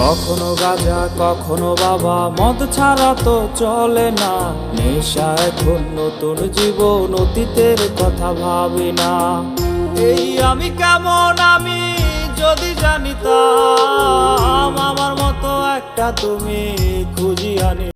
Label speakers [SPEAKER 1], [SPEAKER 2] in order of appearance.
[SPEAKER 1] কখনো গাঁজা কখনো বাবা, মদ ছাড়া তো চলে না। নেশা এখন নতুন জীবন, অতীতের কথা ভাবি না। এই আমি কেমন, আমি যদি জানিতাম আমার মতো একটা তুমি খুঁজি আনি।